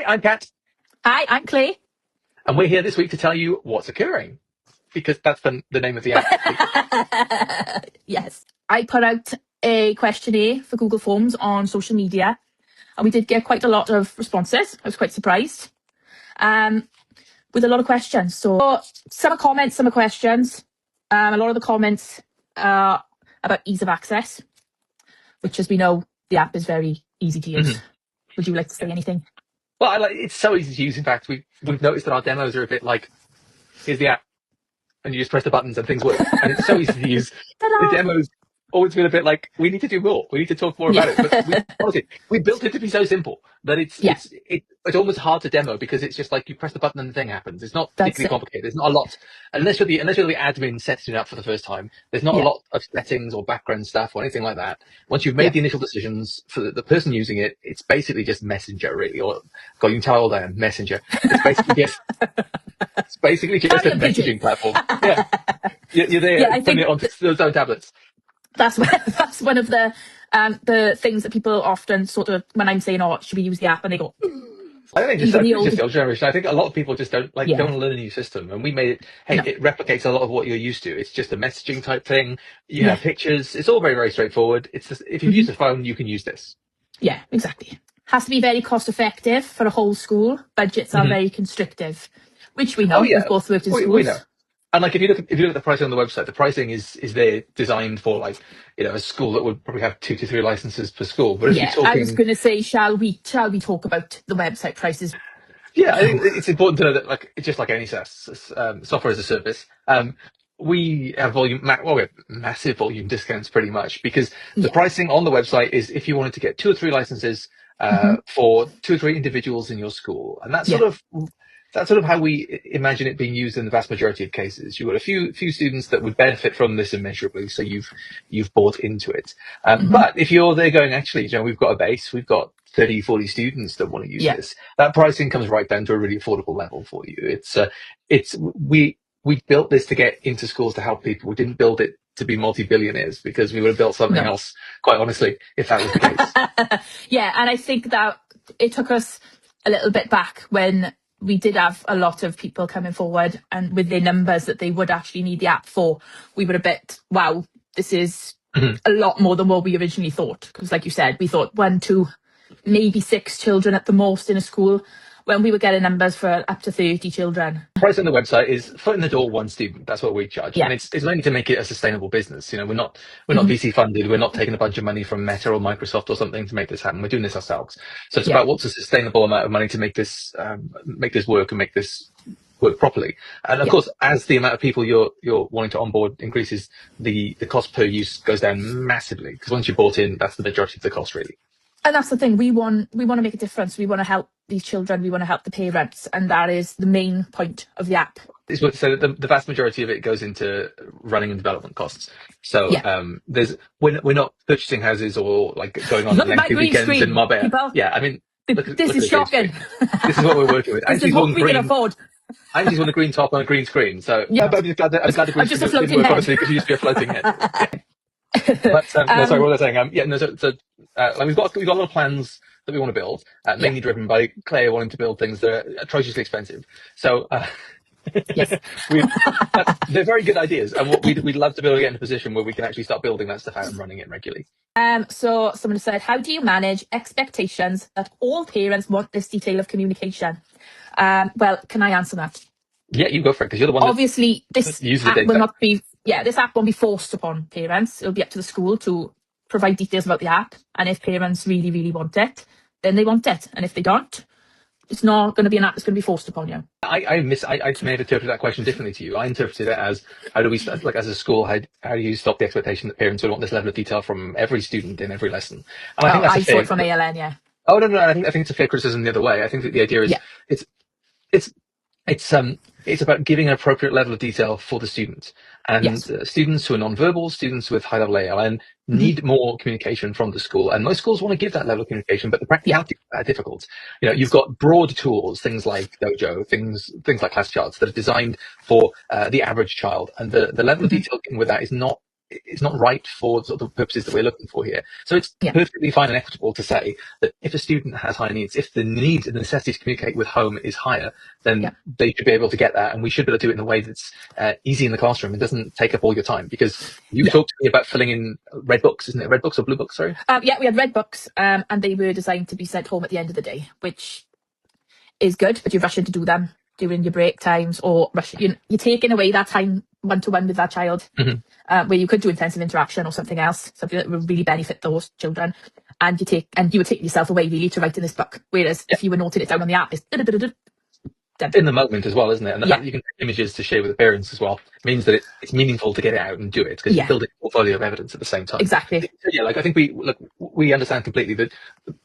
I'm Kat, Hi, I'm Claire. and we're here this week to tell you what's occurring, because that's the name of the app. Yes, I put out a questionnaire for Google Forms on social media, and we did get quite a lot of responses. I was quite surprised, with a lot of questions. So some are comments, some are questions. A lot of the comments are about ease of access, which, as we know, the app is very easy to use. Would you like to say anything? Well, it's so easy to use. In fact, we've noticed that our demos are a bit like, here's the app, and you just press the buttons and things work. And it's so easy to use. The demos always been a bit like, we need to do more. We need to talk more about it. But honestly, we built it to be so simple that it's almost hard to demo, because it's just like you press the button and the thing happens. It's not particularly complicated. There's not a lot, unless you're the admin setting it up for the first time. There's not a lot of settings or background stuff or anything like that. Once you've made the initial decisions for the person using it, it's basically just Messenger, really. Or God, you can tell I am Messenger. It's basically just a messaging platform. Yeah, you're there putting it onto those own tablets. That's one of the things that people often sort of, when I'm saying, "Oh, should we use the app?" and they go, I think just the old generation. I think a lot of people just don't learn a new system, and we made it. Hey, it replicates a lot of what you're used to. It's just a messaging type thing. You have pictures. It's all very, very straightforward. It's just, if you've used a phone, you can use this. Yeah, exactly. Has to be very cost effective for a whole school. Budgets are very constrictive, which we know. We've both worked in schools. We know. And like, if you look at the pricing on the website, the pricing is there designed for, like, a school that would probably have 2 to 3 licenses per school. But if you're talking, I was going to say, shall we talk about the website prices? Yeah, I think it's important to know that, like, it's just like any SaaS, software as a service. We have we have massive volume discounts pretty much, because the pricing on the website is if you wanted to get 2 or 3 licenses for 2 or 3 individuals in your school, and that's sort of how we imagine it being used in the vast majority of cases. You've got a few students that would benefit from this immeasurably, so you've bought into it. But if you're there going, actually, we've got a base, we've got 30, 40 students that want to use this, that pricing comes right down to a really affordable level for you. We built this to get into schools to help people. We didn't build it to be multi-billionaires, because we would have built something else, quite honestly, if that was the case. And I think that it took us a little bit back when we did have a lot of people coming forward and with their numbers that they would actually need the app for. We were a bit, wow, this is a lot more than what we originally thought. Because like you said, we thought 1, 2, maybe 6 children at the most in a school, when we were getting numbers for up to 30 children. The price on the website is foot in the door, 1 student. That's what we charge. And it's mainly to make it a sustainable business. We're not VC funded. We're not taking a bunch of money from Meta or Microsoft or something to make this happen. We're doing this ourselves. So it's about what's a sustainable amount of money to make this work and make this work properly. And of course, as the amount of people you're wanting to onboard increases, the cost per use goes down massively, because once you're bought in, that's the majority of the cost, really. And that's the thing, we want to make a difference. We want to help these children, we want to help the parents, and that is the main point of the app. So the vast majority of it goes into running and development costs. So we're not purchasing houses or like going on lengthy weekends in Marbella. People. Yeah, I mean, this is shocking. This is what we're working with. This is what we can afford. I just want a green top on a green screen. So I'm glad the green screen didn't work, obviously, because you used to be a floating head. But sorry, what was I saying? We've got a lot of plans that we want to build, mainly driven by Claire wanting to build things that are atrociously expensive. So they're very good ideas, and we'd love to be able to get in a position where we can actually start building that stuff out and running it regularly. So someone said, how do you manage expectations that all parents want this detail of communication? Well, can I answer that? Yeah, you go for it, because you're the one. Obviously, this app will not be. This app won't be forced upon parents. It'll be up to the school to provide details about the app. And if parents really, really want it, then they want it. And if they don't, it's not going to be an app that's going to be forced upon you. I may have interpreted that question differently to you. I interpreted it as, how do we, like, as a school, how do you stop the expectation that parents would want this level of detail from every student in every lesson? And I think that's saw it from ALN, yeah. Oh, no, I think it's a fair criticism the other way. I think that the idea is it's about giving an appropriate level of detail for the student. And students who are non-verbal, students with high-level ALN need more communication from the school. And most schools want to give that level of communication, but the practicality are difficult. You've got broad tools, things like Dojo, things like class charts that are designed for the average child. And the level of detail with that is not it's not right for sort of the purposes that we're looking for here. So it's perfectly fine and equitable to say that if a student has higher needs, if the need and the necessity to communicate with home is higher, then they should be able to get that, and we should be able to do it in a way that's easy in the classroom and doesn't take up all your time. Because you talked to me about filling in red books, isn't it? Red books or blue books, sorry? Yeah, we had red books, and they were designed to be sent home at the end of the day, which is good, but you're rushing to do them during your break times, or you're taking away that time one-to-one with that child, where you could do intensive interaction or something else, something that would really benefit those children. And you would take yourself away really to write in this book. Whereas if you were noting it down on the app, it's done. In the moment as well, isn't it? And the fact that you can take images to share with the parents as well means that it's meaningful to get it out and do it, because you're building a portfolio of evidence at the same time. Exactly. So, yeah, like I think we understand completely that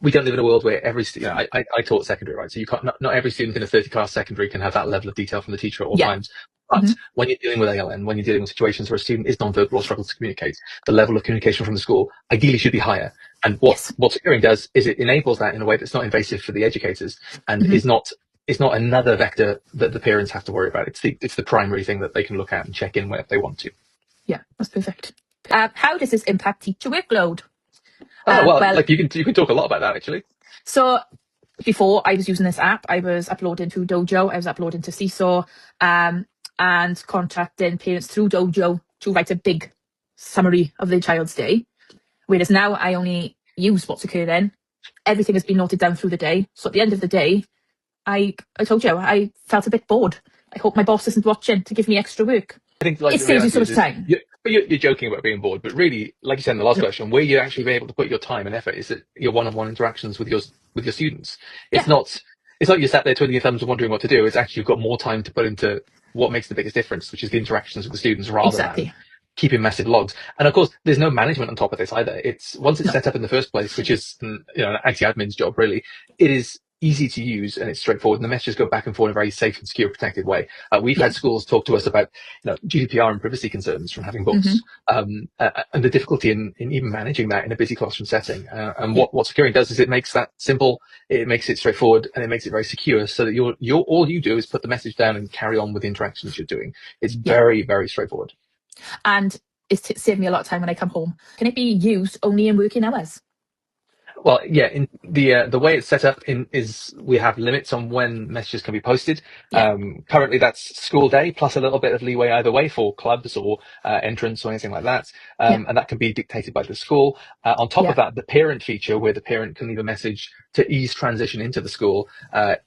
we don't live in a world where every I taught secondary, right? So you can't not every student in a 30-class secondary can have that level of detail from the teacher at all times. But when you're dealing with ALN, when you're dealing with situations where a student is nonverbal or struggles to communicate, the level of communication from the school ideally should be higher. And what securing does is it enables that in a way that's not invasive for the educators and is not another vector that the parents have to worry about. It's the primary thing that they can look at and check in where they want to. Yeah, that's perfect. How does this impact teacher workload? Like you can talk a lot about that actually. So before I was using this app, I was uploading to Dojo, I was uploading to Seesaw, and contacting parents through Dojo to write a big summary of their child's day. Whereas now I only use what's occurring. Everything has been noted down through the day. So at the end of the day, I told you, I felt a bit bored. I hope my boss isn't watching to give me extra work. I think it saves you so much time. You're joking about being bored, but really, like you said in the last question, where you actually be able to put your time and effort is that your one-on-one interactions with your students. It's not you're sat there twiddling your thumbs and wondering what to do. It's actually you've got more time to put into what makes the biggest difference, which is the interactions with the students rather than keeping massive logs. And of course, there's no management on top of this either. It's once it's set up in the first place, which is an IT admin's job really, it is easy to use and it's straightforward, and the messages go back and forth in a very safe and secure, protected way. We've had schools talk to us about GDPR and privacy concerns from having books, and the difficulty in even managing that in a busy classroom setting. And what securing does is it makes that simple, it makes it straightforward, and it makes it very secure, so that you're all you do is put the message down and carry on with the interactions you're doing. It's very, very straightforward. And it's saved me a lot of time when I come home. Can it be used only in working hours? Well, yeah, in the way it's set up is we have limits on when messages can be posted. Currently that's school day plus a little bit of leeway either way for clubs or entrance or anything like that. And that can be dictated by the school. On top of that, the parent feature where the parent can leave a message to ease transition into the school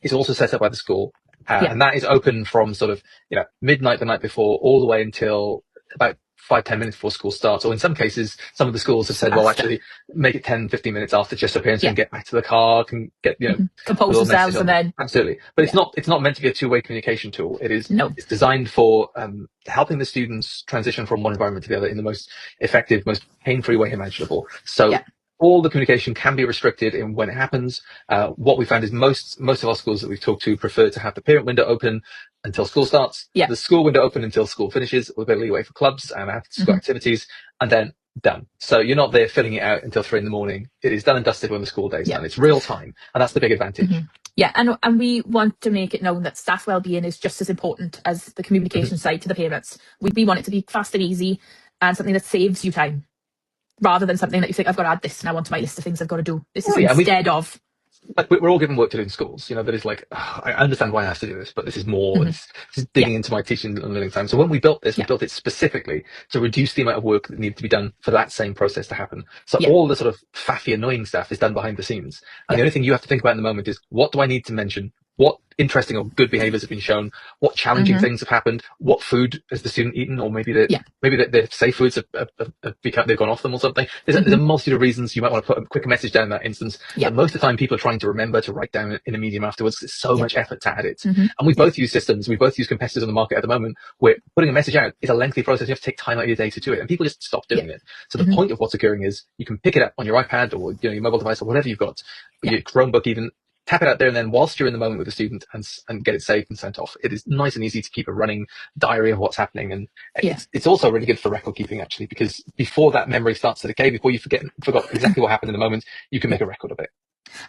is also set up by the school. And that is open from sort of, midnight the night before all the way until about 5-10 minutes before school starts, or in some cases, some of the schools have said, well, actually, make it 10-15 minutes after, just so parents can get back to the car, can get compose themselves, and then absolutely. But it's not meant to be a two-way communication tool. It's designed for helping the students transition from one environment to the other in the most effective, most pain-free way imaginable. So. All the communication can be restricted in when it happens. What we found is most of our schools that we've talked to prefer to have the parent window open until school starts, the school window open until school finishes, with a bit of leeway for clubs and after school activities, and then done. So you're not there filling it out until 3 a.m. It is done and dusted when the school day is done. It's real time, and that's the big advantage. Yeah, and we want to make it known that staff wellbeing is just as important as the communication side to the parents. We want it to be fast and easy and something that saves you time, rather than something that you think, I've got to add this now onto my list of things I've got to do. This is instead of. Like we're all given work to do in schools, that is like, I understand why I have to do this, but this is more, this is digging into my teaching and learning time. So when we built this, we built it specifically to reduce the amount of work that needed to be done for that same process to happen. So all the sort of faffy, annoying stuff is done behind the scenes. And the only thing you have to think about in the moment is, what do I need to mention? What interesting or good behaviors have been shown? What challenging things have happened? What food has the student eaten? Or maybe their safe foods they've gone off them or something. There's a multitude of reasons you might want to put a quick message down in that instance. But most of the time, people are trying to remember to write down in a medium afterwards. It's so much effort to add it. And we both use systems. We both use competitors on the market at the moment where putting a message out is a lengthy process. You have to take time out of your day to do it. And people just stop doing it. So the point of what's occurring is you can pick it up on your iPad or your mobile device or whatever you've got, your Chromebook even, tap it out there, and then whilst you're in the moment with the student and get it saved and sent off. It is nice and easy to keep a running diary of what's happening. And it's also really good for record keeping, actually, because before that memory starts to decay, before you forgot exactly what happened in the moment, you can make a record of it.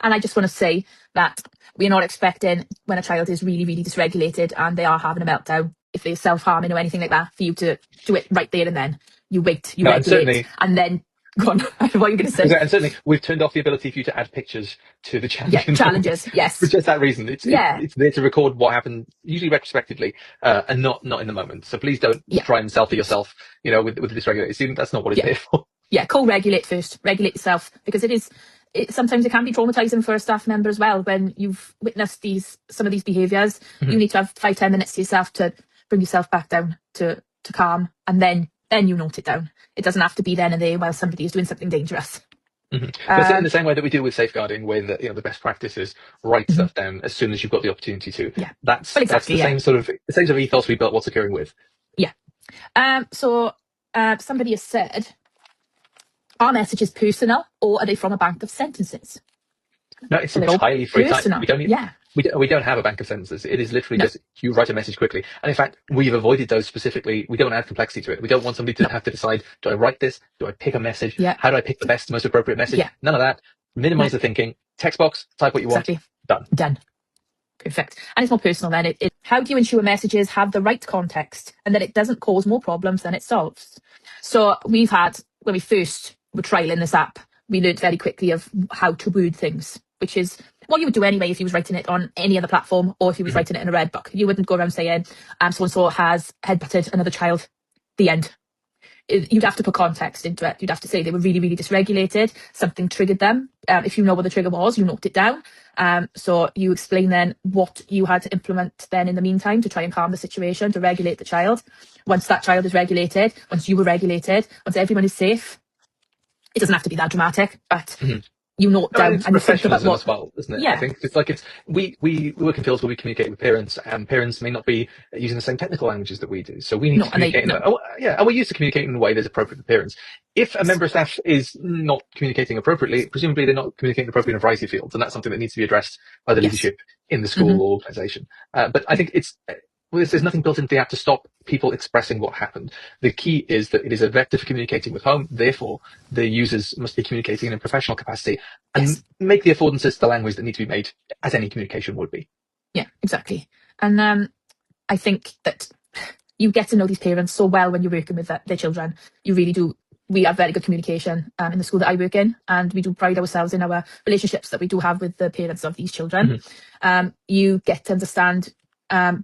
And I just want to say that we're not expecting, when a child is really, really dysregulated and they are having a meltdown, if they're self-harming or anything like that, for you to do it right there and then. You wait, you No, and regulate, certainly, and then go on. What are you going to say? and certainly, we've turned off the ability for you to add pictures to the Yeah, challenge challenges. for Yes. just that reason. Yeah. It's there to record what happened, usually retrospectively, and not in the moment. So please don't Yeah. try and selfie yourself, with a dysregulated student. That's not what it's Yeah. there for. Yeah, co-regulate first. Regulate yourself, because sometimes it can be traumatizing for a staff member as well when you've witnessed some of these behaviours. You need to have 5-10 minutes to yourself to bring yourself back down to calm, and then you note it down. It doesn't have to be then and there while somebody is doing something dangerous. But in the same way that we do with safeguarding, where the best practice is write stuff down as soon as you've got the opportunity to. Yeah. That's Well, exactly, the same sort of ethos we built What's Occurring with. Yeah. So somebody has said, are messages personal, or are they from a bank of sentences? No, it's So they're all entirely free type. personal. Yeah. We don't have a bank of sentences. It is literally No. just you write a message quickly. And in fact, we've avoided those specifically. We don't add complexity to it. We don't want somebody to have to decide, do I write this? Do I pick a message? Yeah. How do I pick the best, most appropriate message? Yeah. None of that. Minimize the thinking. Text box, type what you Exactly. want. Done. Perfect. And it's more personal then. How do you ensure messages have the right context and that it doesn't cause more problems than it solves? So we've had, when we first were trialing this app, we learned very quickly of how to word things, which is what you would do anyway if you was writing it on any other platform, or if you was writing it in a red book. You wouldn't go around saying, so-and-so has headbutted another child. The end. You'd have to put context into it. You'd have to say they were really, really dysregulated. Something triggered them. If you know what the trigger was, you note it down. So you explain then what you had to implement then in the meantime to try and calm the situation, to regulate the child. Once that child is regulated, once you were regulated, once everyone is safe, it doesn't have to be that dramatic, but you note down it's and you think about what. as well, isn't it? Yeah. I think we work in fields where we communicate with parents, and parents may not be using the same technical languages that we do. So we need to communicate and we're used to communicating in a way that's appropriate for parents. If a member of staff is not communicating appropriately, presumably they're not communicating appropriately in a variety of fields, and that's something that needs to be addressed by the leadership in the school or organisation. But I think there's nothing built into the app to stop people expressing what happened. The key is that it is a vector for communicating with home. Therefore, the users must be communicating in a professional capacity and make the affordances the language that need to be made, as any communication would be. Yeah, exactly. And I think that you get to know these parents so well when you're working with their children. You really do. We have very good communication in the school that I work in, and we do pride ourselves in our relationships that we do have with the parents of these children. You get to understand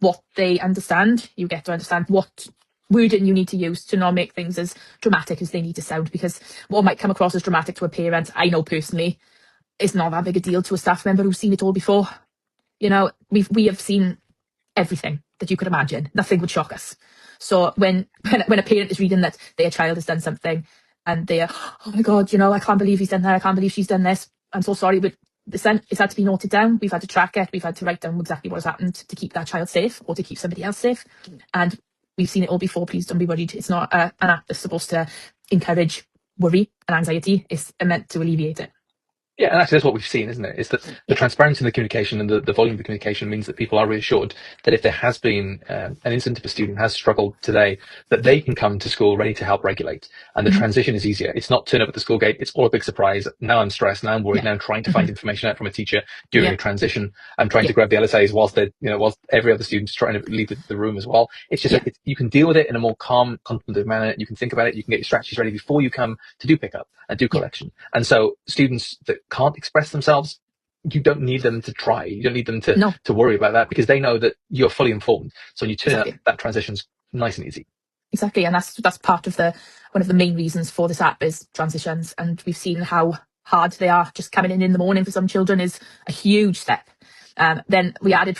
what they understand. You get to understand what wording you need to use to not make things as dramatic as they need to sound, because what might come across as dramatic to a parent, I know personally, is not that big a deal to a staff member who's seen it all before. We have seen everything that you could imagine. Nothing would shock us. So when a parent is reading that their child has done something and they're, oh my God, I can't believe he's done that, I can't believe she's done this, I'm so sorry, but it's had to be noted down. We've had to track it. We've had to write down exactly what has happened to keep that child safe or to keep somebody else safe. And we've seen it all before. Please don't be worried. It's not an app that's supposed to encourage worry and anxiety. It's meant to alleviate it. Yeah, and actually that's what we've seen, isn't it? Is that the transparency in the communication and the volume of the communication means that people are reassured that if there has been an incident, if a student has struggled today, that they can come to school ready to help regulate. And the transition is easier. It's not turn up at the school gate. It's all a big surprise. Now I'm stressed. Now I'm worried. Now I'm trying to find information out from a teacher during a transition. I'm trying to grab the LSAs whilst whilst every other student's trying to leave the room as well. It's just you can deal with it in a more calm, contemplative manner. You can think about it. You can get your strategies ready before you come to do pickup and do collection. And so students that can't express themselves, you don't need them to try. You don't need them to worry about that, because they know that you're fully informed. So when you turn up, that transition's nice and easy. Exactly, and that's part of one of the main reasons for this app is transitions, and we've seen how hard they are. Just coming in the morning for some children is a huge step. Then we're adding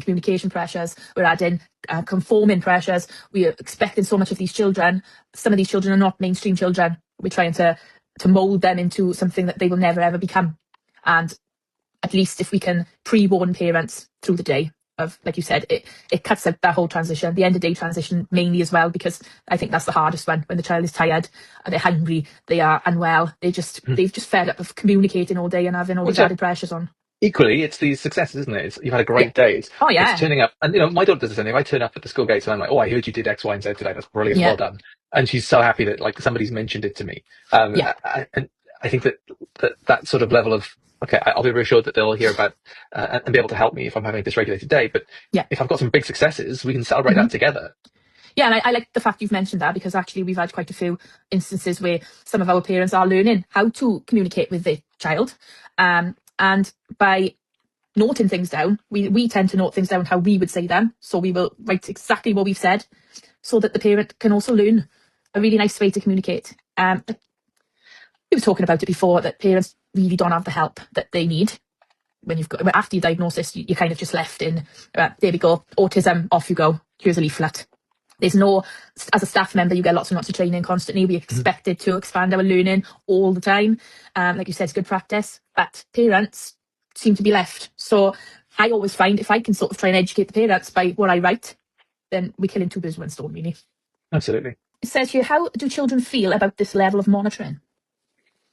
communication pressures, we're adding conforming pressures. We're expecting so much of these children. Some of these children are not mainstream children. We're trying to mould them into something that they will never ever become. And at least if we can pre-warn parents through the day of, like you said, it cuts out that whole transition, the end of day transition mainly as well, because I think that's the hardest one, when the child is tired, they're hungry, they are unwell, they've just fed up of communicating all day and having all these added pressures on. Equally, it's the successes, isn't it? You've had a great day. It's turning up, and my daughter does the same thing. I turn up at the school gates and I'm like, oh, I heard you did X, Y, and Z today. That's brilliant. Well done. And she's so happy that somebody's mentioned it to me. And I think that sort of level of okay, I'll be reassured that they'll hear about and be able to help me if I'm having a dysregulated day. But Yeah. if I've got some big successes, we can celebrate that together. Yeah, and I like the fact you've mentioned that, because actually we've had quite a few instances where some of our parents are learning how to communicate with their child. And by noting things down, we tend to note things down how we would say them. So we will write exactly what we've said so that the parent can also learn a really nice way to communicate. We were talking about it before, that parents really don't have the help that they need when you've got, after your diagnosis, you're kind of just left in, there we go, autism, off you go, here's a leaflet. There's no, as a staff member, you get lots and lots of training constantly. We're expected to expand our learning all the time. Like you said, it's good practice, but parents seem to be left. So I always find if I can sort of try and educate the parents by what I write, then we're killing two birds with one stone, really. Absolutely. It says here, how do children feel about this level of monitoring?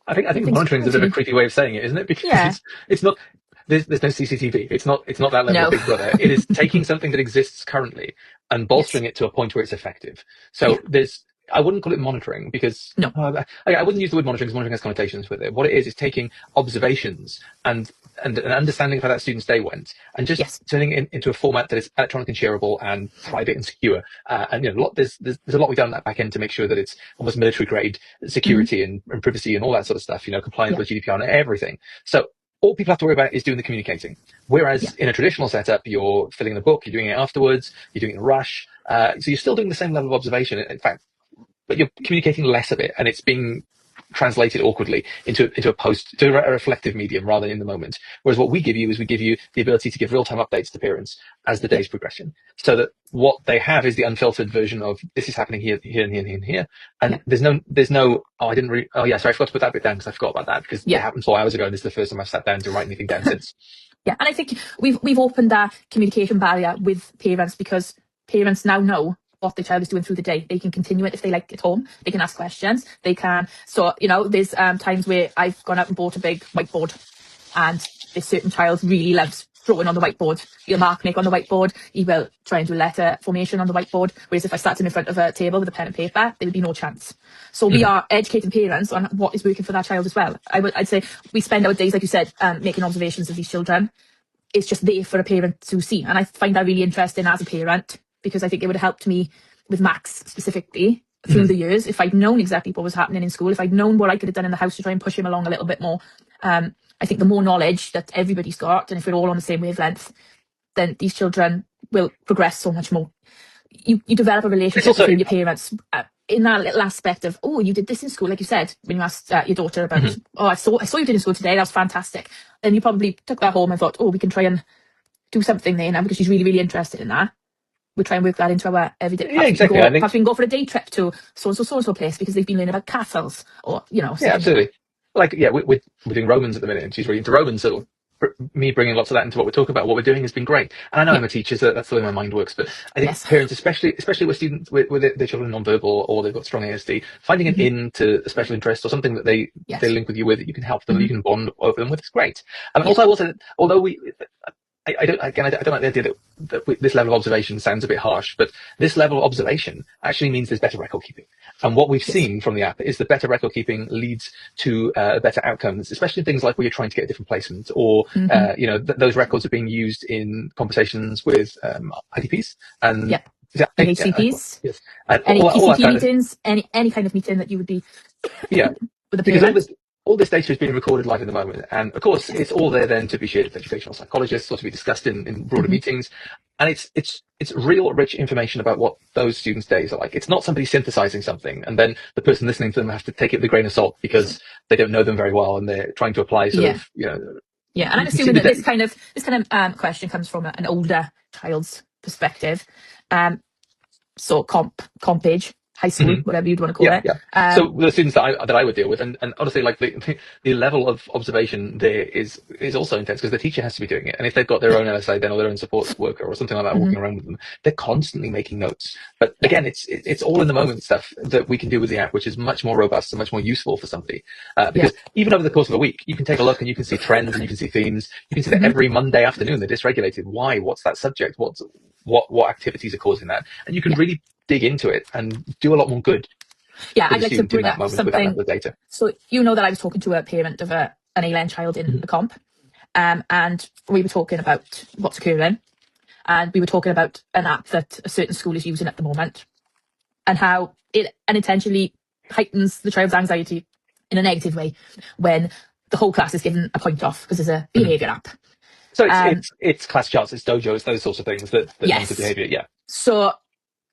I think monitoring is a bit of a creepy way of saying it, isn't it? Because it's not. There's no CCTV. It's not that level of Big Brother. It is taking something that exists currently and bolstering it to a point where it's effective. So I wouldn't call it monitoring, because I wouldn't use the word monitoring, because monitoring has connotations with it. What it is taking observations and an understanding of how that student's day went, and just turning it into a format that is electronic and shareable and private and secure. And there's a lot we've done on that back end to make sure that it's almost military grade security and privacy and all that sort of stuff. Compliant with GDPR and everything. So all people have to worry about is doing the communicating. Whereas in a traditional setup, you're filling the book, you're doing it afterwards, you're doing it in a rush. So you're still doing the same level of observation, in fact, but you're communicating less of it, and it's being translated awkwardly into a reflective medium rather than in the moment. Whereas what we give you is we give you the ability to give real-time updates to parents as the day's progression, so that what they have is the unfiltered version of this is happening here, here, and here, and here, and here. And there's no sorry, I forgot to put that bit down because I forgot about that, because it happened 4 hours ago and this is the first time I've sat down to write anything down since. Yeah, and I think we've opened that communication barrier with parents, because parents now know what the child is doing through the day. They can continue it if they like at home. They can ask questions. They can. So, there's times where I've gone out and bought a big whiteboard, and this certain child really loves drawing on the whiteboard. He'll make on the whiteboard. He will try and do letter formation on the whiteboard. Whereas if I sat him in front of a table with a pen and paper, there would be no chance. So we are educating parents on what is working for that child as well. I'd say we spend our days, like you said, making observations of these children. It's just there for a parent to see. And I find that really interesting as a parent, because I think it would have helped me with Max specifically through the years. If I'd known exactly what was happening in school, if I'd known what I could have done in the house to try and push him along a little bit more, I think the more knowledge that everybody's got, and if we're all on the same wavelength, then these children will progress so much more. You develop a relationship between your parents in that little aspect of, oh, you did this in school, like you said, when you asked your daughter about, oh, I saw you did in school today, that was fantastic. And you probably took that home and thought, oh, we can try and do something there now, because she's really, really interested in that. We try and work that into our everyday. Yeah, exactly. Perhaps we can go for a day trip to so-and-so place because they've been learning about castles, or, Yeah, absolutely. We're doing Romans at the minute, and she's really into Romans, so me bringing lots of that into what we're talking about, what we're doing, has been great. And I know I'm a teacher, so that's the way my mind works. But I think parents, especially with students with their children non-verbal, or they've got strong ASD, finding an in to a special interest or something that they link with you with, that you can help them, you can bond over them with, is great. And also, I will say that although I don't like the idea that this level of observation sounds a bit harsh, but this level of observation actually means there's better record keeping. And what we've seen from the app is that better record keeping leads to better outcomes, especially things like where you're trying to get a different placement, or those records are being used in conversations with IDPs and HCPs, yes, any PCP meetings, any kind of meeting that you would be with a parent. All this data is being recorded live at the moment, and of course it's all there then to be shared with educational psychologists, or to be discussed in broader meetings. And it's real rich information about what those students' days are like. It's not somebody synthesizing something and then the person listening to them has to take it with a grain of salt because they don't know them very well and they're trying to apply and I'm assuming that this kind of question comes from an older child's perspective. So comp age, high school, whatever you'd want to call it. Yeah. So the students that I would deal with, and honestly, like the level of observation there is also intense, because the teacher has to be doing it. And if they've got their own LSA, then, or their own support worker or something like that walking around with them, they're constantly making notes. But again, it's all in the moment stuff that we can do with the app, which is much more robust and much more useful for somebody. Because even over the course of a week, you can take a look and you can see trends and you can see themes. You can see that every Monday afternoon they're dysregulated. Why? What's that subject? What activities are causing that? And you can really dig into it and do a lot more good. Yeah, I'd like to bring up something. Data. So that I was talking to a parent of a an A-Len child in a comp, and we were talking about what's occurring, and we were talking about an app that a certain school is using at the moment, and how it unintentionally heightens the child's anxiety in a negative way when the whole class is given a point off because there's a behaviour app. So it's class charts, it's dojos, those sorts of things that Yes. monitor behaviour. Yeah. So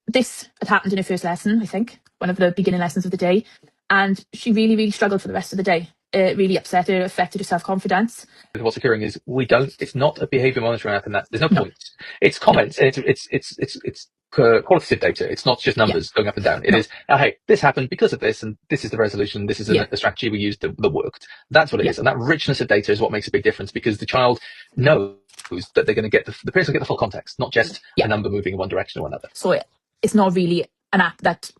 this had happened in her first lesson, I think, one of the beginning lessons of the day, and she really, really struggled for the rest of the day. It really upset her, affected her self-confidence. What's occurring is it's not a behaviour monitoring app, and that there's no point. It's comments, and it's qualitative data. It's not just numbers going up and down. It is, oh, hey, this happened because of this, and this is the resolution. This is a strategy we used that worked. That's what it is, and that richness of data is what makes a big difference, because the child knows that they're going to get the parents will get the full context, not just a number moving in one direction or another. So it's not really an app that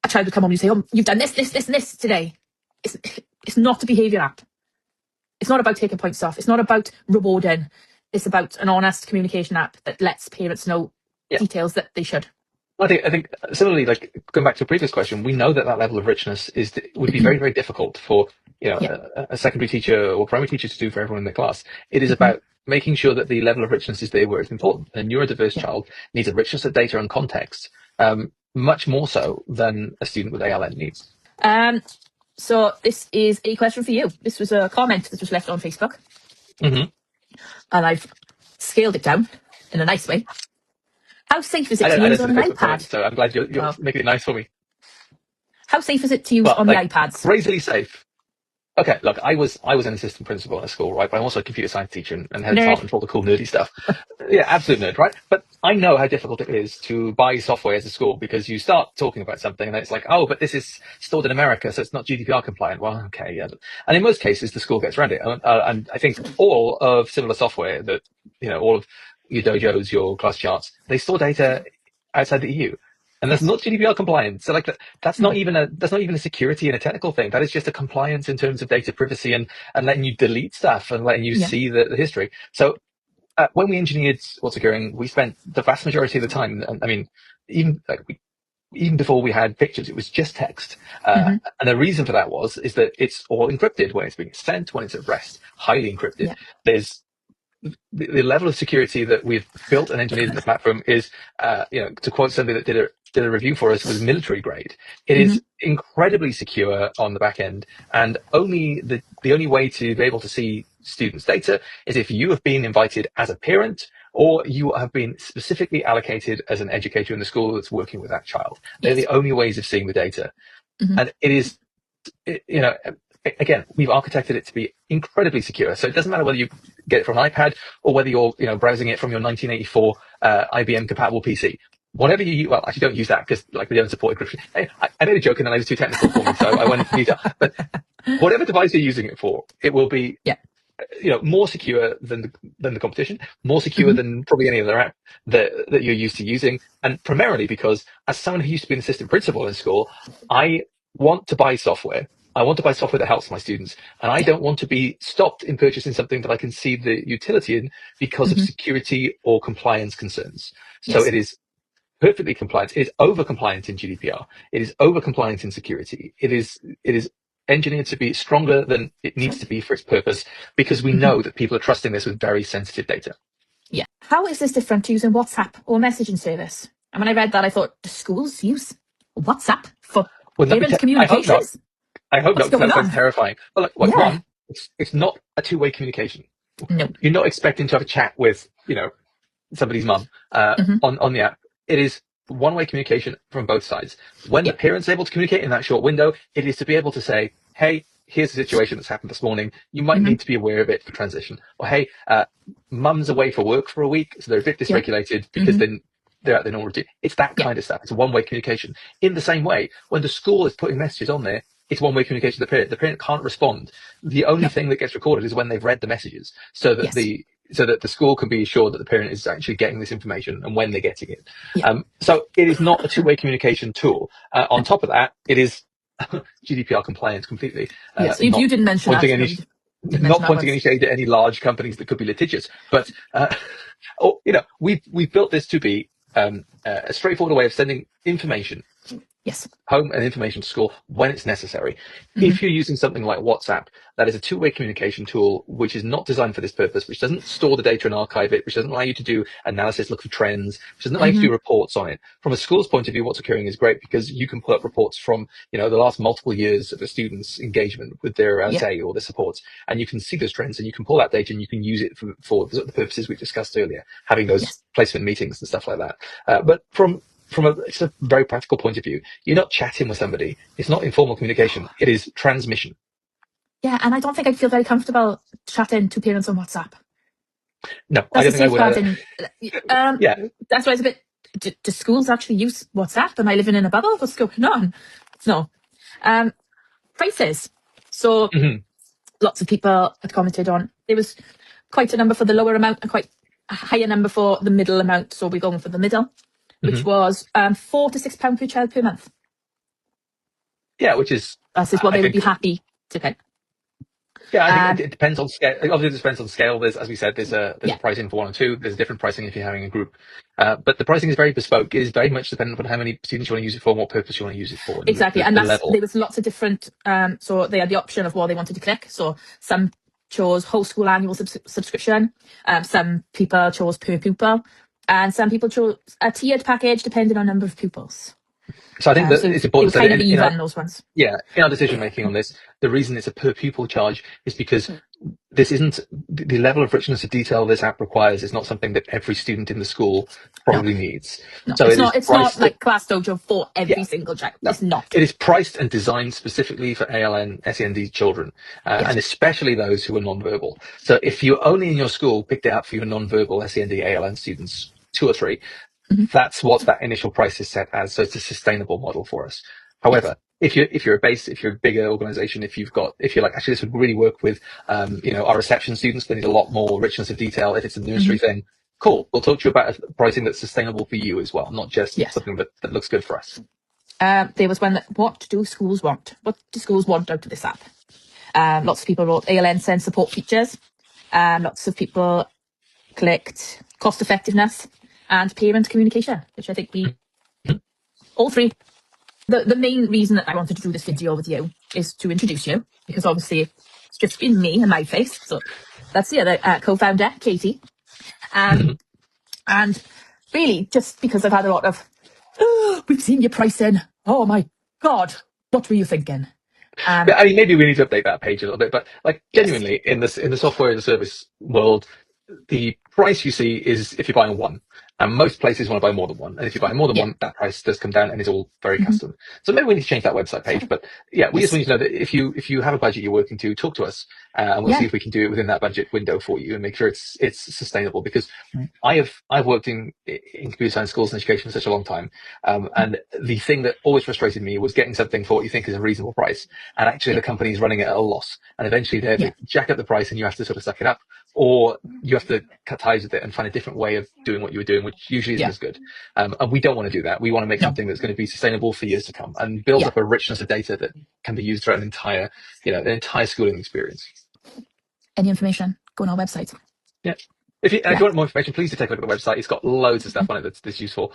a child would come home and say, "Oh, you've done this, this, this, and this today." It's not a behaviour app. It's not about taking points off. It's not about rewarding. It's about an honest communication app that lets parents know details that they should. I think similarly, like going back to a previous question, we know that level of richness would be very, very difficult for a secondary teacher or primary teacher to do for everyone in the class. It is about making sure that the level of richness is there where it's important. A neurodiverse child needs a richness of data and context, much more so than a student with ALN needs. So this is a question for you. This was a comment that was left on Facebook. And I've scaled it down in a nice way. How safe is it to use on an iPad? So I'm glad you're making it nice for me. How safe is it to use on the iPads? Crazily safe. Okay, look, I was an assistant principal in a school, right? But I'm also a computer science teacher and head of department for all the cool nerdy stuff. Yeah, absolute nerd, right? But I know how difficult it is to buy software as a school, because you start talking about something and it's like, oh, but this is stored in America, so it's not GDPR compliant. Well, okay, yeah. And in most cases, the school gets around it. And I think all of similar software that, all of your dojos, your class charts, they store data outside the EU. And that's not GDPR compliant. So like that's not even a security and a technical thing. That is just a compliance in terms of data privacy and letting you delete stuff and letting you see the history. So when we engineered what's occurring, we spent the vast majority of the time. I mean, even before we had pictures, it was just text. And the reason for that is that it's all encrypted when it's being sent, when it's at rest, highly encrypted. Yeah. There's the level of security that we've built and engineered in the platform is, to quote somebody that did a review for us, was military grade. It is incredibly secure on the back end, and the only way to be able to see students' data is if you have been invited as a parent, or you have been specifically allocated as an educator in the school that's working with that child. They're the only ways of seeing the data. And it is, again, we've architected it to be incredibly secure. So it doesn't matter whether you get it from an iPad or whether you're, browsing it from your 1984 IBM compatible PC. Whatever you use, well, actually don't use that because we don't support encryption. I made a joke and then I was too technical for me, so I went into detail. But whatever device you're using it for, it will be, more secure than the competition, more secure than probably any other app that you're used to using. And primarily because, as someone who used to be an assistant principal in school, I want to buy software. I want to buy software that helps my students, and I don't want to be stopped in purchasing something that I can see the utility in because of security or compliance concerns. So it is perfectly compliant. It is over compliant in GDPR. It is over compliant in security. It is engineered to be stronger than it needs to be for its purpose, because we know that people are trusting this with very sensitive data. Yeah. How is this different to using WhatsApp or messaging service? And when I read that, I thought, do schools use WhatsApp for parent communications? I hope not, because that's terrifying. Well, look, one, it's not a two-way communication. No. You're not expecting to have a chat with, somebody's mum on the app. It is one-way communication from both sides. When the parent's able to communicate in that short window, it is to be able to say, hey, here's the situation that's happened this morning. You might need to be aware of it for transition. Or, hey, mum's away for work for a week, so they're a bit dysregulated because then they're out their normal routine. It's that kind of stuff. It's a one-way communication. In the same way, when the school is putting messages on there, it's one-way communication to the parent. The parent can't respond. The only thing that gets recorded is when they've read the messages, so that the school can be assured that the parent is actually getting this information and when they're getting it. So it is not a two-way communication tool. On top of that, it is GDPR compliant completely. So you didn't mention not pointing any shade at any large companies that could be litigious, but we've built this to be a straightforward way of sending information Yes. home and information to school when it's necessary. Mm-hmm. If you're using something like WhatsApp, that is a two-way communication tool which is not designed for this purpose, which doesn't store the data and archive it, which doesn't allow you to do analysis, look for trends, which doesn't allow you to do reports on it. From a school's point of view, what's occurring is great because you can pull up reports from, the last multiple years of a student's engagement with their essay or their supports, and you can see those trends and you can pull that data and you can use it for the purposes we discussed earlier, having those placement meetings and stuff like that. But it's a very practical point of view, you're not chatting with somebody. It's not informal communication. It is transmission. Yeah, and I don't think I'd feel very comfortable chatting to parents on WhatsApp. No, That's I don't think I would either. Yeah. That's why it's a bit. Do schools actually use WhatsApp? Am I living in a bubble? What's going on? No. Prices. So lots of people had commented on. There was quite a number for the lower amount and quite a higher number for the middle amount. So we're going for the middle, which was £4 to £6 per child per month. Yeah, which is what they would be happy to pay. Yeah, I think it depends on scale. Obviously, it depends on scale. There's, as we said, there's a pricing for 1 and 2. There's a different pricing if you're having a group. But the pricing is very bespoke. It is very much dependent on how many students you want to use it for and what purpose you want to use it for. Exactly, and there was lots of different. So they had the option of what they wanted to click. So some chose whole school annual subscription. Some people chose per pupil, and some people chose a tiered package depending on number of pupils. So I think that it's important to say even those ones. Yeah, in our decision making on this, the reason it's a per pupil charge is because this isn't the level of richness of detail this app requires is not something that every student in the school probably needs. No, so it's not like Class Dojo for every single child. No, it's not. It is priced and designed specifically for ALN, SEND children, and especially those who are non-verbal. So if you only in your school picked it up for your non-verbal SEND, ALN students, 2 or 3, that's what that initial price is set as. So it's a sustainable model for us. However, if you're a bigger organization, if you're like, actually, this would really work with, our reception students, they need a lot more richness of detail. If it's a nursery thing, cool. We'll talk to you about pricing that's sustainable for you as well, not just something that looks good for us. There was one what do schools want? What do schools want out of this app? Lots of people wrote ALN send support features. Lots of people clicked cost effectiveness and parent communication, which I think we all three. The main reason that I wanted to do this video with you is to introduce you, because obviously it's just been me and my face. So that's the other co-founder, Katie. And really, just because I've had a lot of, we've seen your pricing. Oh my God, what were you thinking? I mean, maybe we need to update that page a little bit, but like genuinely in the software as a service world, the price you see is if you're buying one, and most places want to buy more than one. And if you buy more than one, that price does come down and it's all very custom. So maybe we need to change that website page. But yeah, we just want you to know that if you have a budget you're working to, talk to us, and we'll see if we can do it within that budget window for you and make sure it's sustainable. Because I've worked in computer science schools and education for such a long time, and the thing that always frustrated me was getting something for what you think is a reasonable price, and actually the company's running it at a loss, and eventually they jack up the price and you have to sort of suck it up, or you have to cut ties with it and find a different way of doing what you were doing, which usually isn't as good. And we don't want to do that. We want to make something that's going to be sustainable for years to come and build up a richness of data that can be used throughout an entire schooling experience. Any information, go on our website. Yeah. If you want more information, please do take a look at the website. It's got loads of stuff on it that's useful.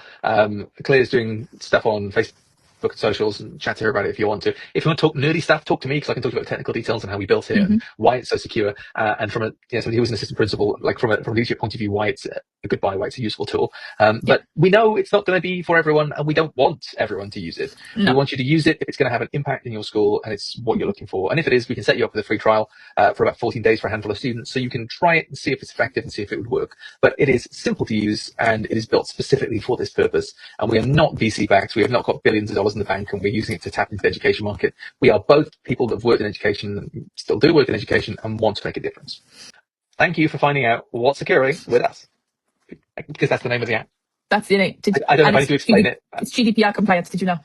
Claire's doing stuff on Facebook and socials, and chat to her about it if you want to. If you want to talk nerdy stuff, talk to me, because I can talk about technical details and how we built it and why it's so secure. And from somebody who was an assistant principal, like from a leadership point of view, why it's a good buy, why it's a useful tool. But we know it's not going to be for everyone, and we don't want everyone to use it. We want you to use it if it's going to have an impact in your school and it's what you're looking for. And if it is, we can set you up with a free trial for about 14 days for a handful of students, so you can try it and see if it's effective and see if it would work. But it is simple to use, and it is built specifically for this purpose. And we are not VC backed. We have not got billions of dollars in the bank, and we're using it to tap into the education market. We are both people that have worked in education, still do work in education, and want to make a difference. Thank you for finding out what's occurring with us, because that's the name of the app. That's the name. I don't know if I need to explain it. It's GDPR compliant. Did you know?